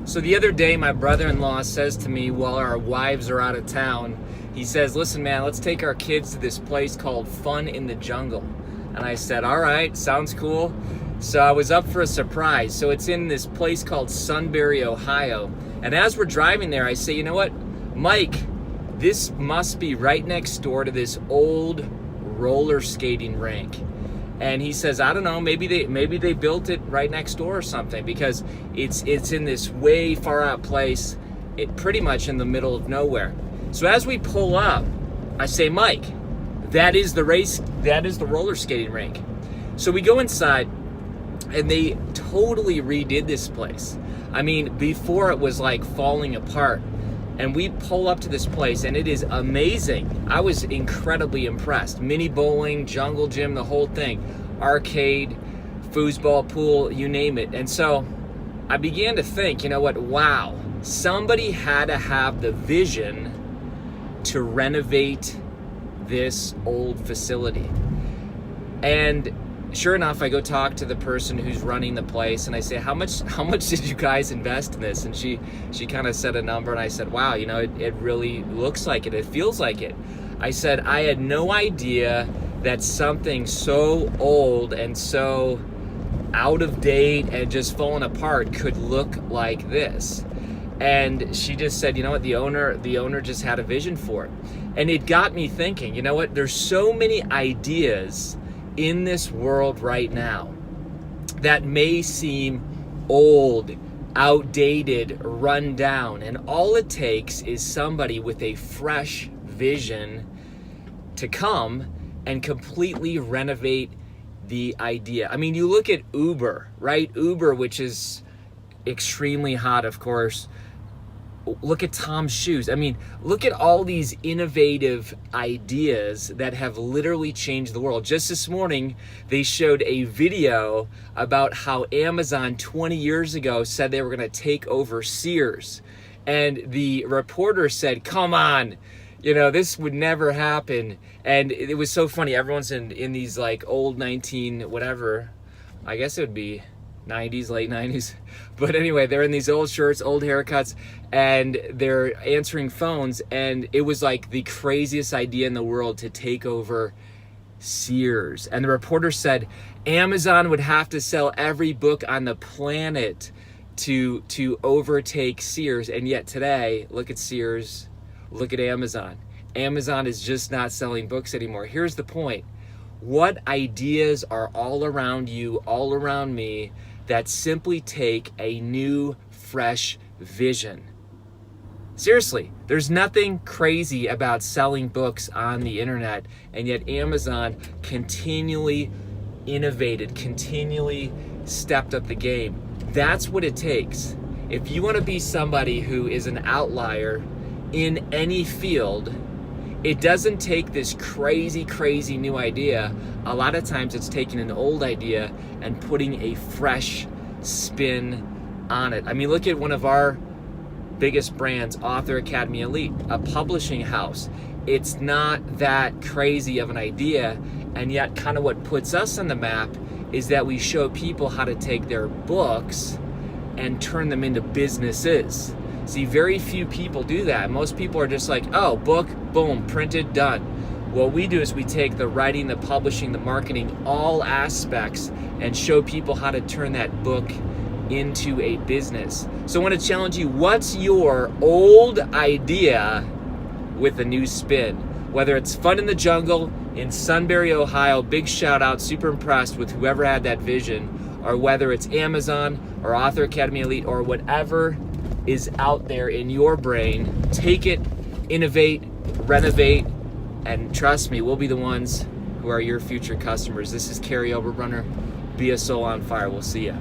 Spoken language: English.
So the other day, my brother-in-law says to me while our wives are out of town, he says, listen, man, let's take our kids to this place called Fun in the Jungle. And I said, all right, sounds cool. So I was up for a surprise. So it's in this place called Sunbury, Ohio. And as we're driving there, I say, you know what, Mike, this must be right next door to this old roller skating rink. And he says, I don't know, maybe they built it right next door or something, because it's in this way far out place, pretty much in the middle of nowhere. So as we pull up, I say, Mike, that is the roller skating rink. So we go inside, and they totally redid this place. I mean, before it was like falling apart. And we pull up to this place, and it is amazing. I was incredibly impressed. Mini bowling, jungle gym, the whole thing. Arcade, foosball, pool, you name it. And so I began to think, you know what, wow, somebody had to have the vision to renovate this old facility. And sure enough, I go talk to the person who's running the place, and I say, how much did you guys invest in this? And she kind of said a number, and I said, wow, you know, it really looks like it. It feels like it. I said, I had no idea that something so old and so out of date and just falling apart could look like this. And she just said, you know what, the owner just had a vision for it. And it got me thinking, you know what, there's so many ideas in this world right now that may seem old, outdated, run down, and all it takes is somebody with a fresh vision to come and completely renovate the idea. I mean, you look at Uber, right? Uber, which is extremely hot, of course. Look at Tom's shoes. I mean, look at all these innovative ideas that have literally changed the world. Just this morning, they showed a video about how Amazon 20 years ago said they were going to take over Sears. And the reporter said, come on, you know, this would never happen. And it was so funny. Everyone's in these like old 19 whatever, I guess it would be 90s, late 90s. But anyway, they're in these old shirts, old haircuts, and they're answering phones, and it was like the craziest idea in the world to take over Sears. And the reporter said Amazon would have to sell every book on the planet to overtake Sears. And yet today, look at Sears, look at Amazon. Amazon is just not selling books anymore. Here's the point. What ideas are all around you, all around me, that simply take a new, fresh vision? Seriously, there's nothing crazy about selling books on the internet, and yet Amazon continually innovated, continually stepped up the game. That's what it takes. If you want to be somebody who is an outlier in any field, it doesn't take this crazy new idea. A lot of times it's taking an old idea and putting a fresh spin on it. I mean, look at one of our biggest brands, Author Academy Elite, a publishing house. It's not that crazy of an idea, and yet kind of what puts us on the map is that we show people how to take their books and turn them into businesses. See, very few people do that. Most people are just like, oh, book, boom, printed, done. What we do is we take the writing, the publishing, the marketing, all aspects, and show people how to turn that book into a business. So I want to challenge you, what's your old idea with a new spin? Whether it's Fun in the Jungle in Sunbury, Ohio, big shout out, super impressed with whoever had that vision, or whether it's Amazon or Author Academy Elite or whatever is out there in your brain, take it, innovate, renovate, and trust me, we'll be the ones who are your future customers. This is Kary Oberbrunner. Be a soul on fire. We'll see ya.